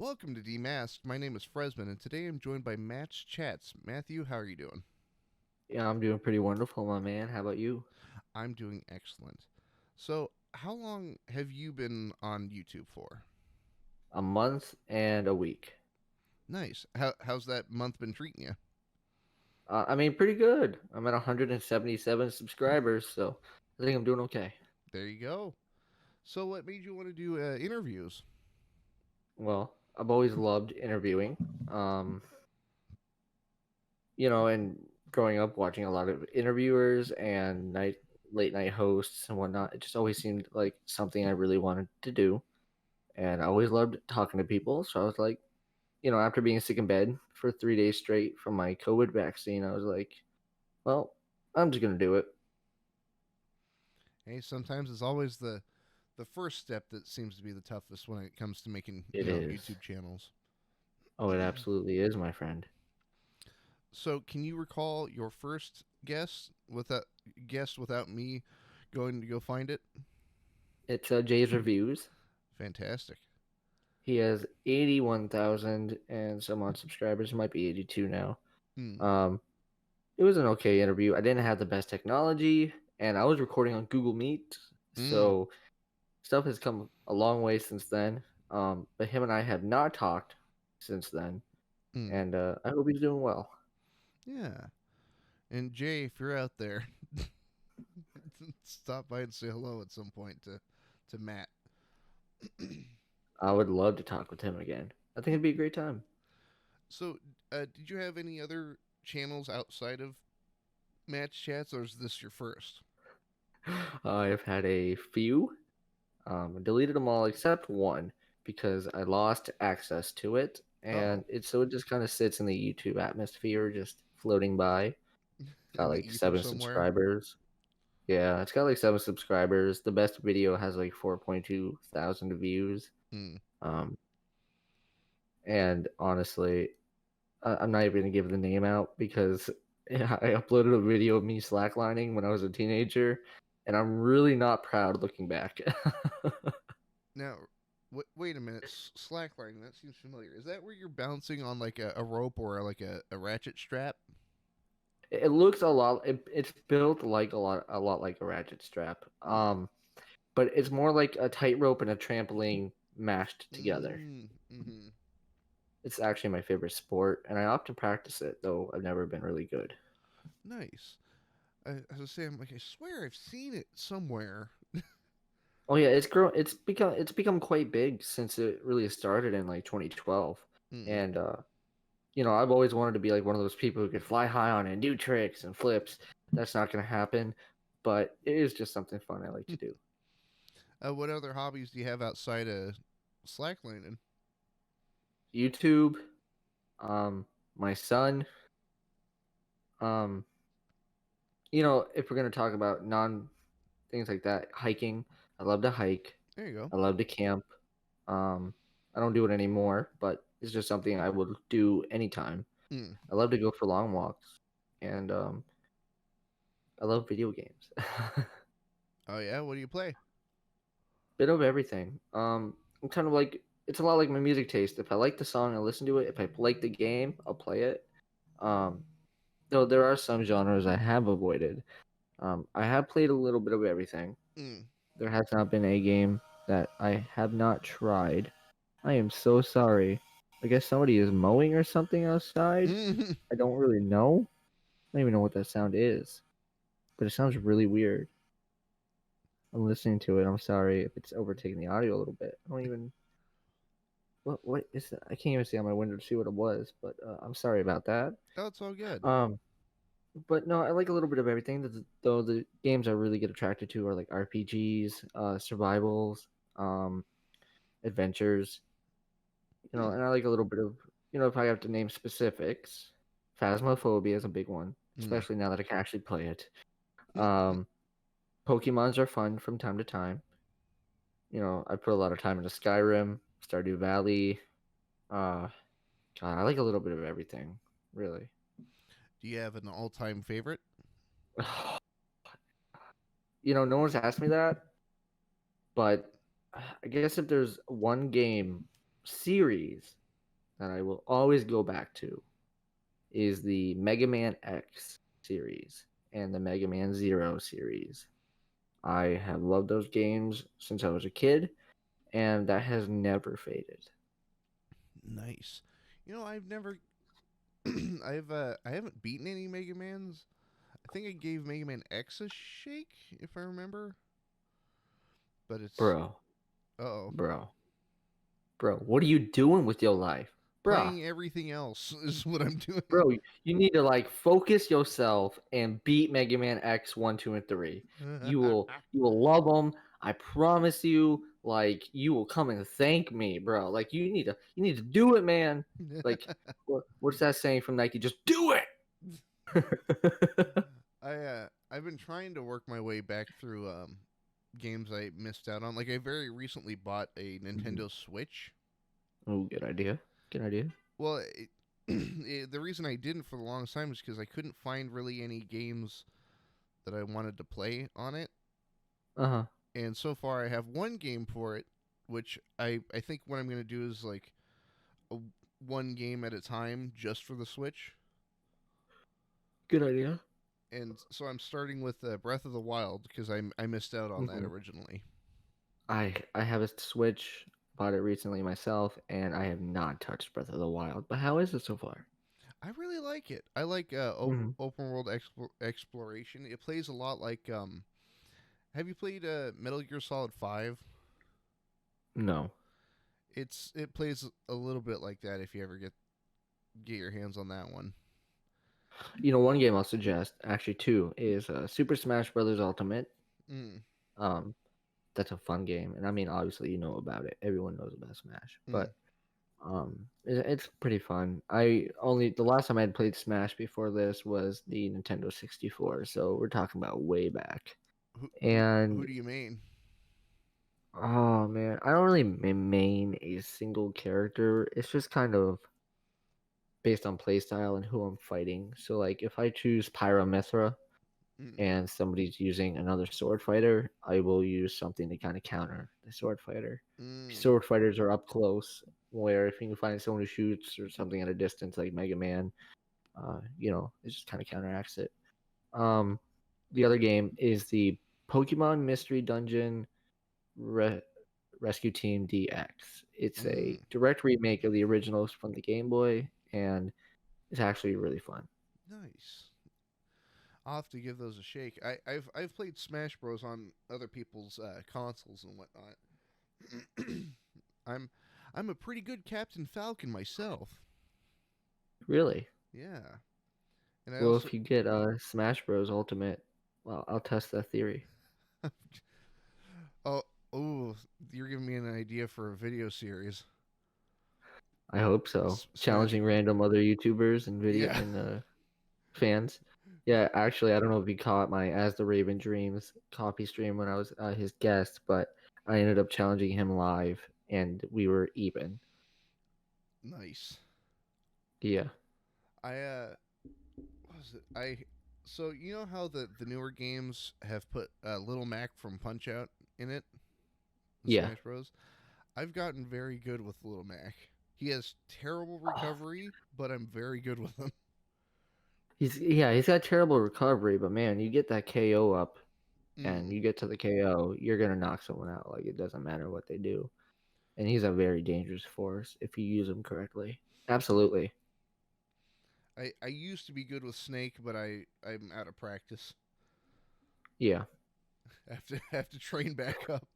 Welcome to Demasked. My name is Fresman, and today I'm joined by Match Chats. Matthew, how are you doing? Yeah, I'm doing pretty wonderful, my man. How about you? I'm doing excellent. So, how long have you been on YouTube for? A month and a week. Nice. How's that month been treating you? Pretty good. I'm at 177 subscribers, so I think I'm doing okay. There you go. So, what made you want to do interviews? Well, I've always loved interviewing. Um, and growing up watching a lot of interviewers and late night hosts and whatnot, it just always seemed like something I really wanted to do. And I always loved talking to people, so I was like, after being sick in bed for 3 days straight from my COVID vaccine, I was like, well, I'm just gonna do it. Hey, sometimes it's always the first step that seems to be the toughest when it comes to making It is. YouTube channels. Oh, it absolutely is, my friend. So, can you recall your first guess without me going to go find it? It's Jay's Reviews. Fantastic. He has 81,000 and some odd subscribers. It might be 82 now. Hmm. Um, it was an okay interview. I didn't have the best technology, and I was recording on Google Meet, Mm. so stuff has come a long way since then. But him and I have not talked since then, Mm. and I hope he's doing well. Yeah. And Jay, if you're out there, stop by and say hello at some point to Matt. I would love to talk with him again. I think it'd be a great time. So, did you have any other channels outside of Match Chats, or is this your first? I've had a few. Deleted them all except one because I lost access to it, Oh, and it just kind of sits in the YouTube atmosphere, just floating by. Got in the like ether seven somewhere. subscribers. Yeah, it's got like 7 subscribers. The best video has like 4.2 thousand views. Hmm. Um, and honestly, I'm not even gonna give the name out because I uploaded a video of me slacklining when I was a teenager, and I'm really not proud looking back. Now, wait a minute. Slacklining. That seems familiar. Is that where you're bouncing on like a rope or like a ratchet strap? It looks a lot. It's built like a lot like a ratchet strap. Hmm. But it's more like a tightrope and a trampoline mashed together. Mm-hmm. It's actually my favorite sport, and I often practice it, though I've never been really good. Nice. As I say, I'm like, I swear I've seen it somewhere. Oh yeah, it's become quite big since it really started in like 2012, Hmm. and I've always wanted to be like one of those people who could fly high on it and do tricks and flips. That's not gonna happen, but it is just something fun I like to do. What other hobbies do you have outside of slacklining? YouTube, my son, um, if we're gonna talk about non things like that, hiking. I love to hike. There you go. I love to camp. Um, I don't do it anymore, but it's just something I would do anytime. Hmm. I love to go for long walks, and I love video games. Oh yeah. What do you play? Bit of everything. I'm kind of like it's a lot like my music taste. If I like the song, I listen to it. If I like the game, I'll play it. Um, though there are some genres I have avoided. I have played a little bit of everything. Hmm. There has not been a game that I have not tried. I am so sorry. I guess somebody is mowing or something outside. I don't really know. I don't even know what that sound is, but it sounds really weird. I'm listening to it. I'm sorry if it's overtaking the audio a little bit. I don't even. What is that? I can't even see on my window to see what it was, but I'm sorry about that. Oh, it's all good. Um, but no, I like a little bit of everything. Though the games I really get attracted to are like RPGs, survivals, um, adventures. Hmm. And I like a little bit of, if I have to name specifics, Phasmophobia is a big one, Hmm. especially now that I can actually play it. Um, Pokemons are fun from time to time. I put a lot of time into Skyrim, Stardew Valley. Uh, God, I like a little bit of everything, really. Do you have an all-time favorite? No one's asked me that, but I guess if there's one game series that I will always go back to is the Mega Man X series and the Mega Man Zero series. I have loved those games since I was a kid, and that has never faded. Nice. I've never, I haven't beaten any Mega Mans. I think I gave Mega Man X a shake, if I remember. But it's, Bro, oh, bro, bro, what are you doing with your life? Bruh, playing everything else is what I'm doing. bro, you need to like focus yourself and beat Mega Man X 1, 2, and 3. You will love them. I promise you. Like you will come and thank me, bro. Like you need to do it, man. Like what's that saying from Nike? Just do it. I've been trying to work my way back through games I missed out on. Like I very recently bought a Mhm. Nintendo Switch. Oh, good idea. Good idea. Well, the reason I didn't for the longest time is because I couldn't find really any games that I wanted to play on it. Uh huh. And so far, I have one game for it, which I think what I'm gonna do is like a, one game at a time just for the Switch. Good idea. And so I'm starting with Breath of the Wild because I missed out on that Hmm. originally. I have a Switch. Bought it recently myself, and I have not touched Breath of the Wild. But how is it so far? I really like it. I like Hmm. open world exploration. It plays a lot like have you played Metal Gear Solid 5? No. It plays a little bit like that if you ever get your hands on that one. One game I'll suggest, actually two, is Super Smash Brothers Ultimate. Mm, Um, that's a fun game, and I mean, obviously, you know about it. Everyone knows about Smash, mm. but it's pretty fun. The last time I had played Smash before this was the Nintendo 64, so we're talking about way back. Who And do you mean? oh man, I don't really main a single character. It's just kind of based on playstyle and who I'm fighting. So like if I choose Pyra Mm, and somebody's using another sword fighter, I will use something to kind of counter the sword fighter. mm, Sword fighters are up close, where if you can find someone who shoots or something at a distance like Mega Man, it just kind of counteracts it. Um, the other game is the Pokemon Mystery Dungeon Re- Rescue Team DX. It's a mm. direct remake of the originals from the Game Boy, and it's actually really fun. Nice. I'll have to give those a shake. I've played Smash Bros on other people's consoles and whatnot. I'm I'm a pretty good Captain Falcon myself. Really? Yeah, and I Well, also if you get Smash Bros. Ultimate, well, I'll test that theory. oh oh you're giving me an idea for a video series. I hope so. Smash. Challenging random other YouTubers and video Yeah, and fans. Yeah, actually, I don't know if you caught my As the Raven Dreams copy stream when I was his guest, but I ended up challenging him live, and we were even. nice. Yeah, What was it? So you know how the newer games have put Little Mac from Punch Out in it in yeah. Smash Bros. I've gotten very good with Little Mac. He has terrible Oh, recovery, but I'm very good with him. he's got terrible recovery, but man, you get that KO up, and Mm. you get to the KO, you're gonna knock someone out. Like it doesn't matter what they do, and he's a very dangerous force if you use him correctly. Absolutely. I used to be good with Snake, but I'm out of practice. Yeah. Have to train back up.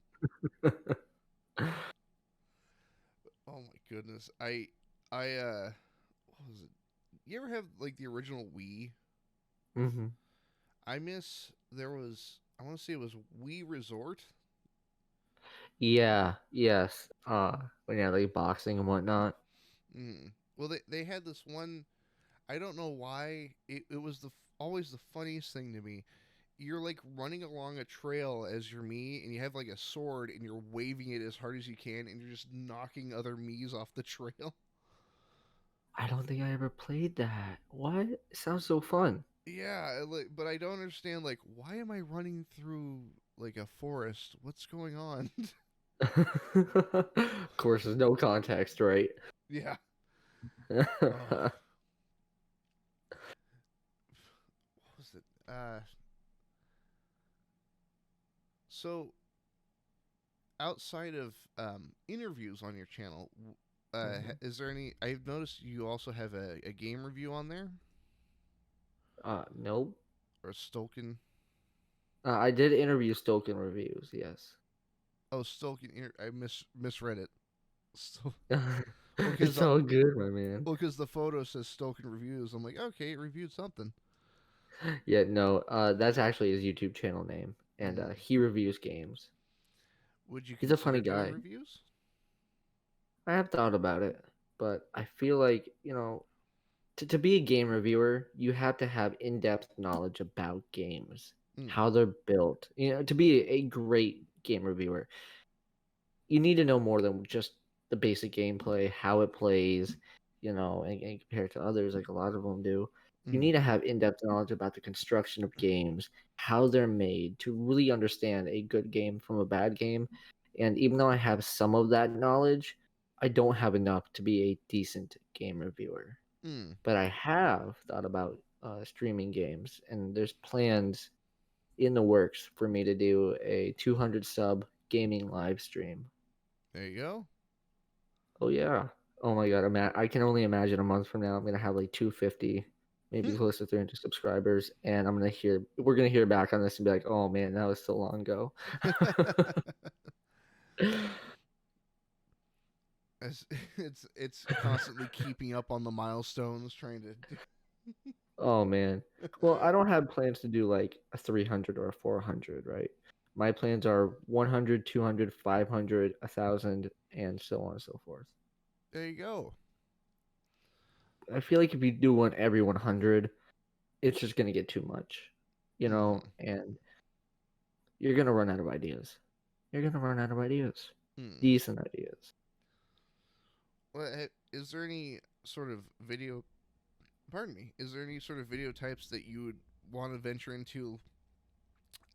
Oh my goodness. I what was it? You ever have like the original Wii? Hmm. I miss there was I want to say it was Wii Resort. Yeah. Yes. When you're like boxing and whatnot. Mm. Well, they had this one. I don't know why it was always the funniest thing to me. You're like running along a trail as your me, and you have like a sword, and you're waving it as hard as you can, and you're just knocking other Mii's off the trail. I don't think I ever played that. What? It sounds so fun. Yeah, but I don't understand. Like, why am I running through like a forest? What's going on? Of course, there's no context, right? Yeah. Oh, what was it? So outside of interviews on your channel, Mhm. is there any? I've noticed you also have a game review on there, Nope. or Stolkin. I did interview Stoken reviews, yes. Oh, Stolkin. I misread it. Stol- well, because It's all good, my man. the photo says Stolkin reviews. I'm like, okay, it reviewed something. Yeah, no, that's actually his YouTube channel name, and Mm. he reviews games. Would you He's a funny consider doing guy. reviews? I have thought about it, but I feel like, to be a game reviewer, you have to have in-depth knowledge about games, Mm. how they're built. To be a great game reviewer, you need to know more than just the basic gameplay, how it plays, and compared to others, like a lot of them do. You Mm. need to have in-depth knowledge about the construction of games, how they're made, to really understand a good game from a bad game. And even though I have some of that knowledge, I don't have enough to be a decent game reviewer. Mm. But I have thought about streaming games, and there's plans in the works for me to do a 200 sub gaming live stream. There you go. Oh yeah. Oh my god. I can only imagine a month from now I'm gonna have like 250, maybe close to 300 subscribers, and we're gonna hear back on this and be like, oh man, that was so long ago. It's, it's constantly keeping up on the milestones, trying to. Oh man. Well, I don't have plans to do like a 300 or a 400, right? My plans are 100, 200, 500, 1,000, and so on and so forth. There you go. I feel like if you do one every 100, it's just gonna get too much, Mm-hmm. and you're gonna run out of ideas. You're gonna run out of ideas. Mm. Decent ideas. Well, is there any sort of video? Pardon me. Is there any sort of video types that you would want to venture into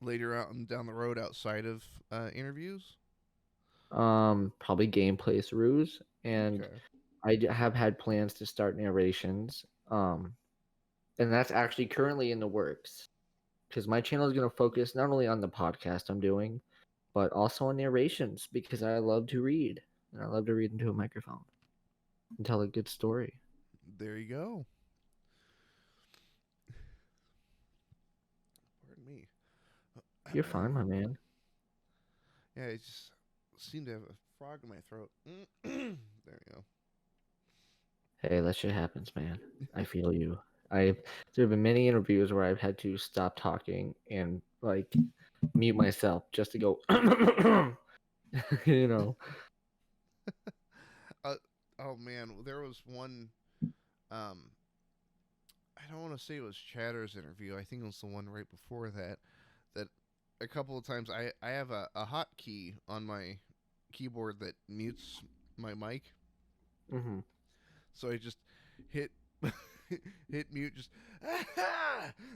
later out and down the road outside of interviews? Probably gameplay throughs, and Okay. have had plans to start narrations. And that's actually currently in the works because my channel is going to focus not only on the podcast I'm doing, but also on narrations because I love to read and I love to read into a microphone and tell a good story. There you go. Pardon me. You're fine, my man. Yeah, I just seem to have a frog in my throat. There you go. Hey, that shit happens, man. I feel you. I've there have been many interviews where I've had to stop talking and like mute myself just to go, you know. Uh, oh man, there was one. Um, I don't want to say it was Chatter's interview. I think it was the one right before that. That a couple of times I have a hotkey on my keyboard that mutes my mic, Hmm. so I just hit hit mute, just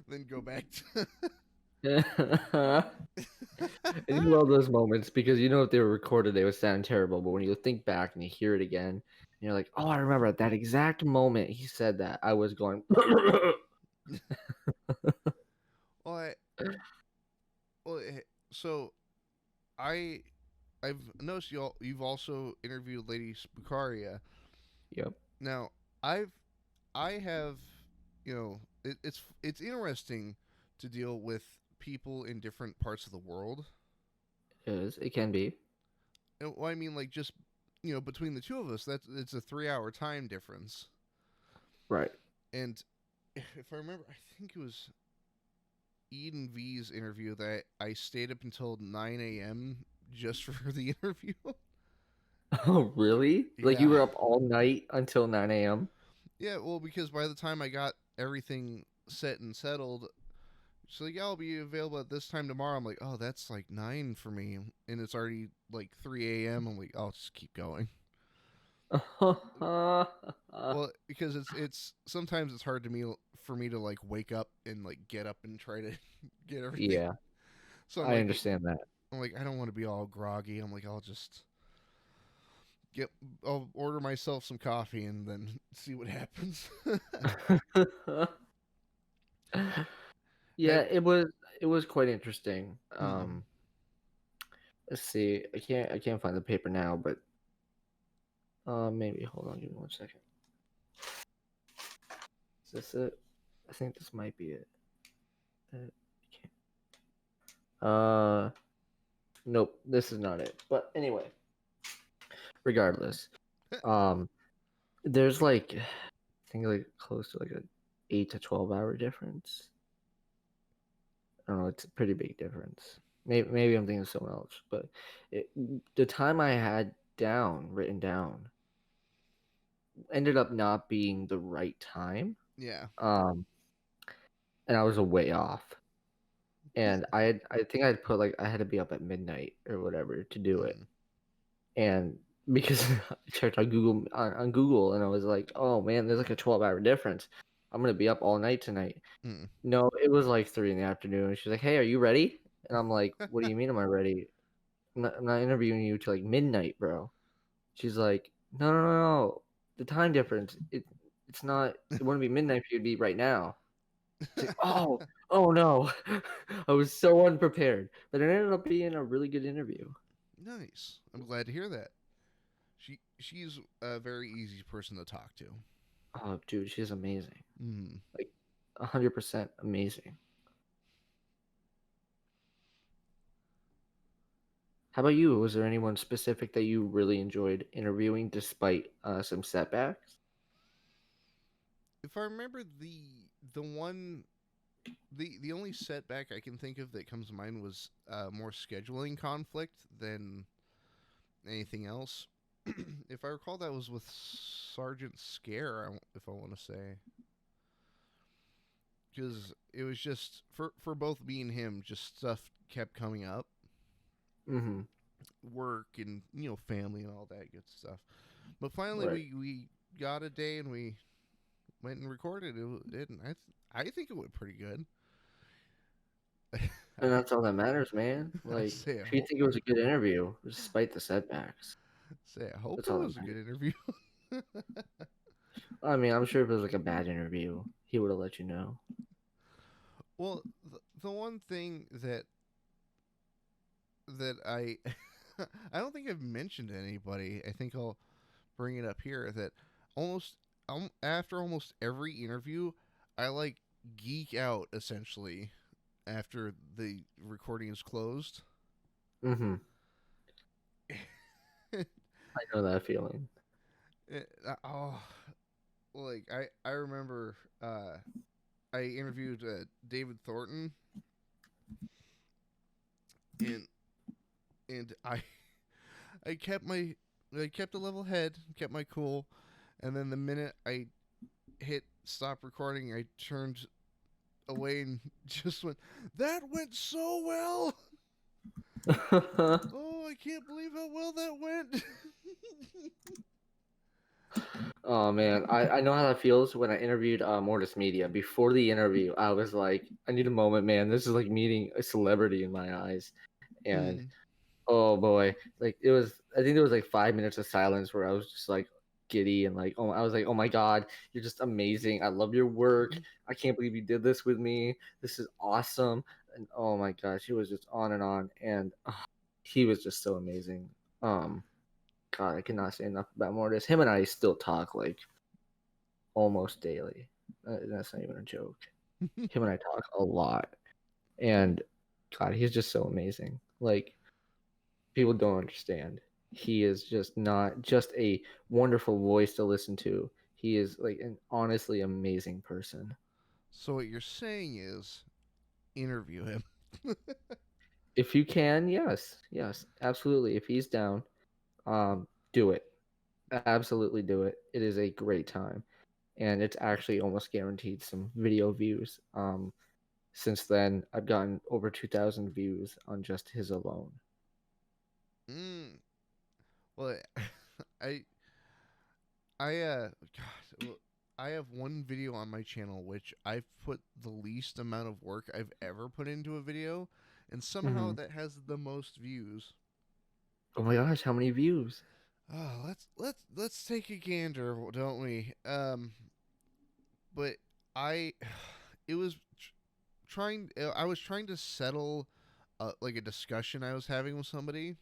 then go back to. And you love those moments because you know if they were recorded, they would sound terrible. But when you think back and you hear it again, and you're like, "Oh, I remember at that exact moment he said that." I was going, well, well, so I I've noticed you've also interviewed Lady Spucaria. "Yep, Now I have, it's interesting to deal with people in different parts of the world. it is. It can be Well, I mean, like just between the two of us, it's a 3 hour time difference. right." And if I remember, I think it was Eden V's interview that I stayed up until 9 a.m. just for the interview. Oh, really? Like you Yeah, were up all night until 9 a.m.? yeah. Well, because by the time I got everything set and settled, she's like, "Yeah, I'll be available at this time tomorrow." I'm like, "Oh, that's like 9 for me," and it's already like 3 a.m. I'm like, "I'll just keep going." Well, because it's sometimes it's hard to me for me to like wake up and like get up and try to get everything. Yeah, So I'm I like, understand that. I'm like, I don't want to be all groggy. I'm like, get, I'll order myself some coffee and then see what happens. Yeah, Have, it was quite interesting. mm, Let's see. I can't find the paper now, but maybe hold on, give me 1 second. Is this it? I think this might be it. I can't. Nope, this is not it. But anyway, regardless, um, there's like I think like close to like a 8 to 12 hour difference. I don't know. It's a pretty big difference. Maybe I'm thinking of someone else, but it, the time I had written down ended up not being the right time. yeah. Um, and I was a way off. And I think I'd put like I had to be up at midnight or whatever to do it. Mm, And because I checked on Google and I was like, oh man, there's like a 12-hour difference. I'm gonna be up all night tonight. mm. No, it was like 3 in the afternoon. She's like, hey, are you ready? And I'm like, what do you mean am I ready? I'm not interviewing you till like midnight, bro. She's like, no, no, no, no. The time difference. It's not. It wouldn't be midnight for you to be right now. It's like, oh no. I was so unprepared, but it ended up being a really good interview. Nice. I'm glad to hear that. She's a very easy person to talk to. Oh, dude, she's amazing. Mm. Like 100% amazing. How about you? Was there anyone specific that you really enjoyed interviewing despite some setbacks? If I remember the one the only setback I can think of that comes to mind was more scheduling conflict than anything else. If I recall, that was with Sergeant Scare. If I want to say, because it was just for both me and him, just stuff kept coming up, Mm-hmm. work and family and all that good stuff. But finally, Right. we got a day and we went and recorded it. And I think it went pretty good. And I that's all that matters, man. I Like, say I if you hope think it was a good interview, despite the setbacks, say I hope that's it all that was a good matters. interview. I mean, I'm sure if it was like a bad interview, he would have let you know. Well, the one thing that I don't think I've mentioned to anybody. I think I'll bring it up here that almost after almost every interview, I like geek out essentially after the recording is closed. Mm-hmm. I know that feeling. Oh, like I remember I interviewed David Thornton and and I kept my I kept a level head, kept my cool, and then the minute I hit stop recording, I turned away and just went, "That went so well! Oh, I can't believe how well that went." Oh man, I know how that feels when I interviewed Mortis Media. Before the interview, I was like, I need a moment, man. This is like meeting a celebrity in my eyes. And Mm. oh boy, like it was. I think there was like 5 minutes of silence where I was just like giddy and like, oh, I was like, oh my god, you're just amazing. I love your work. I can't believe you did this with me. This is awesome. And oh my gosh, he was just on and on, and he was just so amazing. Um, God, I cannot say enough about Mortis. Him and I still talk like almost daily. That's not even a joke. Him and I talk a lot, and God, he's just so amazing. Like people don't understand. He is just not just a wonderful voice to listen to. He is like an honestly amazing person. So what you're saying is interview him. If you can, yes, yes, absolutely. If he's down, do it. Absolutely do it. It is a great time, and it's actually almost guaranteed some video views. Since then, I've gotten over 2,000 views on just his alone. Mm. Well, I God, well, I have one video on my channel which I've put the least amount of work I've ever put into a video, and somehow Hmm. that has the most views. Oh my gosh, how many views? Oh, let's take a gander, don't we? But I, it was trying. I was trying to settle, like a discussion I was having with somebody.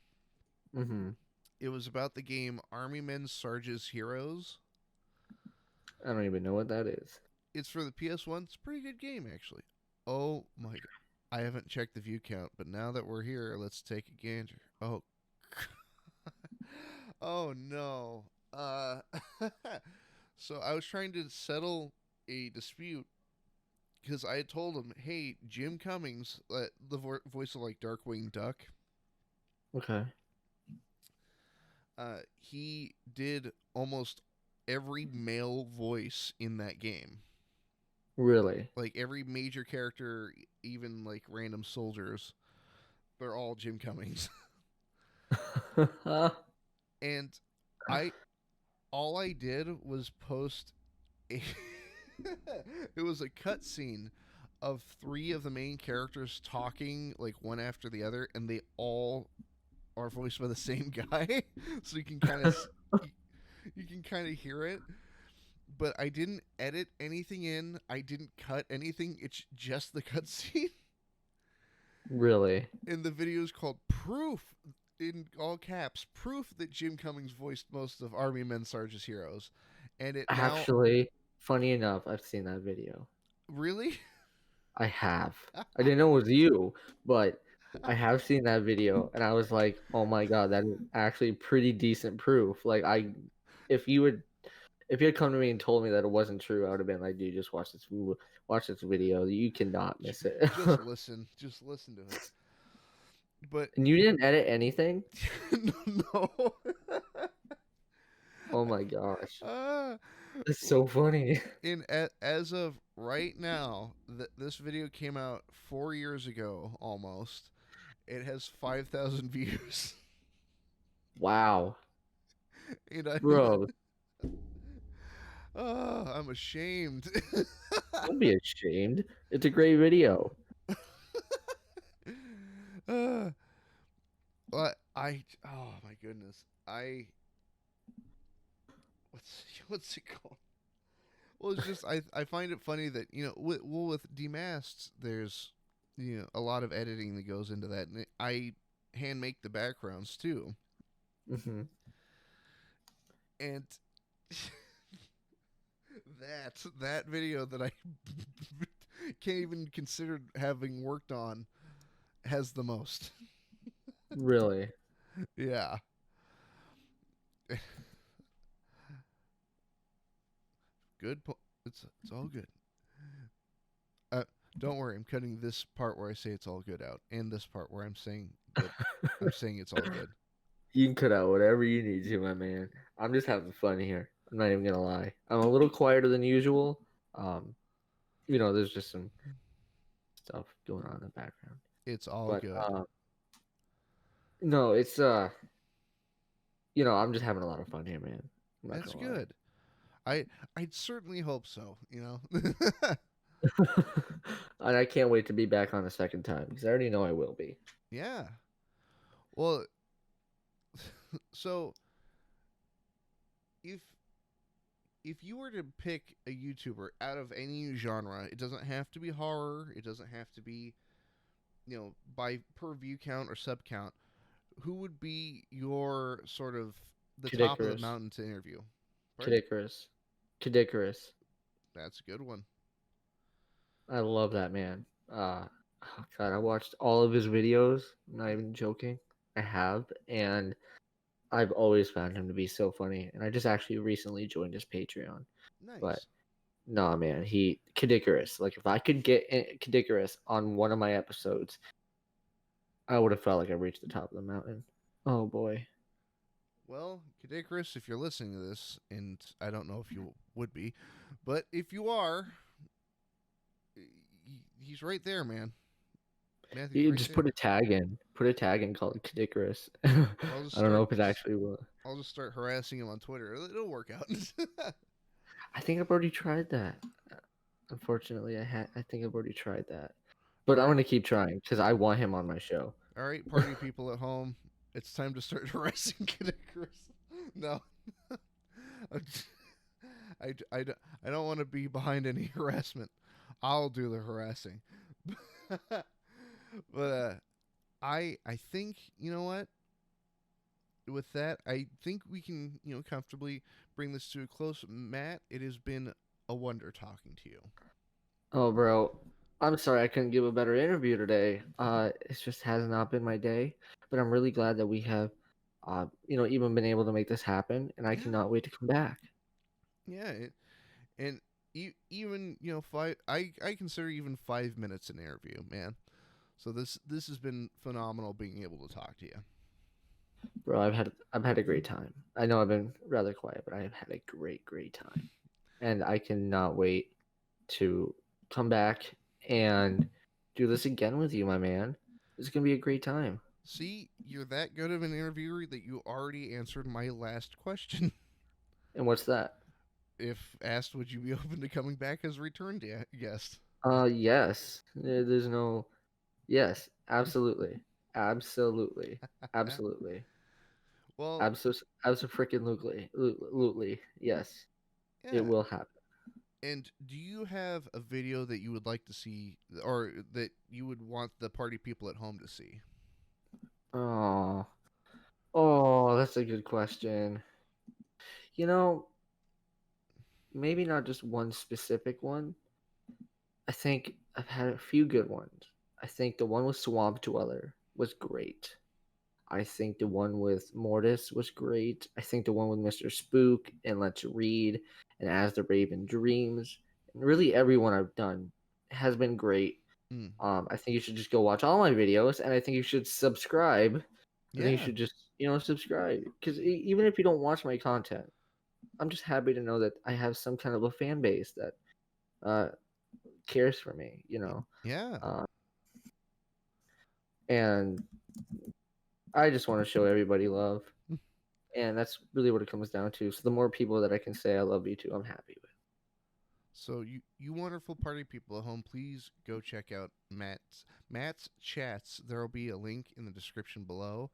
Hmm. It was about the game Army Men Sarge's Heroes. I don't even know what that is. It's for the PS1. It's a pretty good game, actually. Oh my god. I haven't checked the view count, but now that we're here, let's take a gander. Oh. Oh no. So I was trying to settle a dispute because I had told him, "Hey, Jim Cummings, the voice of like Darkwing Duck, Okay. he did almost every male voice in that game. Really? Like every major character, even like random soldiers, they're all Jim Cummings." And I all I did was post a it was a cutscene of three of the main characters talking like one after the other, and they all are voiced by the same guy, so you, you can kind of hear it. But I didn't edit anything in. I didn't cut anything. It's just the cutscene. Really? And the video is called "Proof," in all caps, proof that Jim Cummings voiced most of Army Men Sarge's Heroes, and it now Actually, funny enough, I've seen that video. really. I have. I didn't know it was you, but I have seen that video, and I was like, "Oh my god, that is actually pretty decent proof." Like, if you would, if you had come to me and told me that it wasn't true, I would have been like, "Dude, just watch this video. You cannot miss it." Just listen to it. But And you didn't edit anything? no. Oh my gosh, uh, that's so funny. as of right now, this video came out 4 years ago almost. It has 5,000 views, Wow, and bro, I'm ashamed. don't be ashamed. It's a great video. uh, oh my goodness, what's it called? Well, it's just I find it funny that with Demasked, there's a lot of editing that goes into that, and I hand make the backgrounds too, Hmm. and that video that I can't even consider having worked on has the most. Really. Yeah, good. It's all good. Uh, don't worry, I'm cutting this part where I say it's all good out, and this part where I'm saying it's all good. You can cut out whatever you need to, my man. I'm just having fun here. I'm not even gonna lie. I'm a little quieter than usual. Um, there's just some stuff going on in the background. It's all But good. no, it's I'm just having a lot of fun here, man. I'm not That's gonna lie. good. I'd certainly hope so. And I can't wait to be back on a second time because I already know I will be. Yeah. Well, so if if you were to pick a YouTuber out of any genre, it doesn't have to be horror. It doesn't have to be by per view count or sub count. Who would be your sort of the Kid top of the Icarus. mountain to interview? Kid Pardon? Icarus. Kid Icarus. That's a good one. I love that man. Oh God, I watched all of his videos. I'm not even joking. I have, and I've always found him to be so funny. And I just actually recently joined his Patreon. But Nice. nah, man, he Kid Icarus. Like if I could get Kid Icarus on one of my episodes, I would have felt like I reached the top of the mountain. Oh boy. Well, Kadikris, if you're listening to this, and I don't know if you would be, but if you are, he's right there, man. Matthew's You right just there. put a tag in. Put a tag in called Kid Icarus. I'll just I don't know start. if it actually will. I'll just start harassing him on Twitter. It'll work out. I think I've already tried that. Unfortunately, I think I've already tried that. But All I'm right, gonna keep trying because I want him on my show. all right, party people at home, it's time to start harassing Chris. No, I, I, I don't want to be behind any harassment. I'll do the harassing. But I think, you know what? With that, I think we can, comfortably bring this to a close. Matt, it has been a wonder talking to you. Oh, bro, I'm sorry I couldn't give a better interview today. It just has not been my day, but I'm really glad that we have, even been able to make this happen, and I Yeah, cannot wait to come back. yeah, and even five. I consider even 5 minutes an interview, man. So this has been phenomenal being able to talk to you. Bro, I've had a great time. I know I've been rather quiet, but I have had a great time, and I cannot wait to come back and do this again with you, my man. It's gonna be a great time. See, you're that good of an interviewer that you already answered my last question. And what's that? If asked, would you be open to coming back as a return guest? Yes. There's no. Yes, absolutely, absolutely, absolutely, Well, absolutely. Yes, it yeah. will happen. And do you have a video that you would like to see, or that you would want the party people at home to see? Oh, oh, that's a good question. You know, maybe not just one specific one. I think I've had a few good ones. I think the one with Swamp Dweller was great. I think the one with Mortis was great. I think the one with Mr. Spook and Let's Read and As the Raven Dreams and really everyone I've done has been great. Mm. I think you should just go watch all my videos, and I think you should subscribe. I think you Yeah, should just subscribe because even if you don't watch my content, I'm just happy to know that I have some kind of a fan base that uh, cares for me. yeah. Uh, and I just want to show everybody love. And that's really what it comes down to. So the more people that I can say I love you to, I'm happy with. So you wonderful party people at home, please go check out Matt's chats. There will be a link in the description below,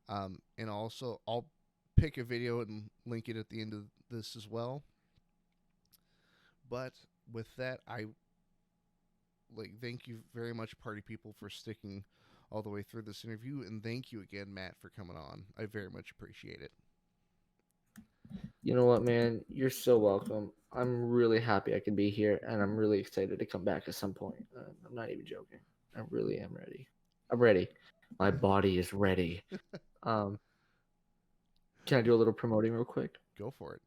and also I'll pick a video and link it at the end of this as well. But with that, I thank you very much, party people, for sticking all the way through this interview, and thank you again, Matt, for coming on. I very much appreciate it. You know what, man? You're so welcome. I'm really happy I could be here, and I'm really excited to come back at some point. I'm not even joking. I really am ready. I'm ready. My body is ready. Um, can I do a little promoting real quick? Go for it.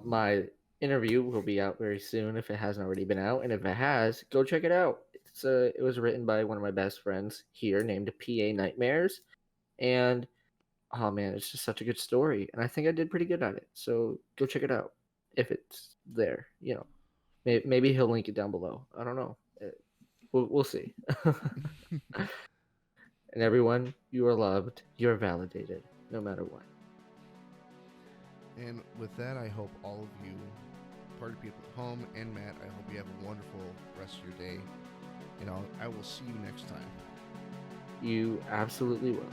My interview will be out very soon if it hasn't already been out, and if it has, go check it out. It was written by one of my best friends here named PA Nightmares, and oh man, it's just such a good story, and I think I did pretty good at it. So go check it out if it's there. Maybe he'll link it down below. I don't know. We'll see. And everyone, you are loved. You are validated, no matter what. And with that, I hope all of you, party people at home, and Matt, I hope you have a wonderful rest of your day. And I will see you next time. You absolutely will.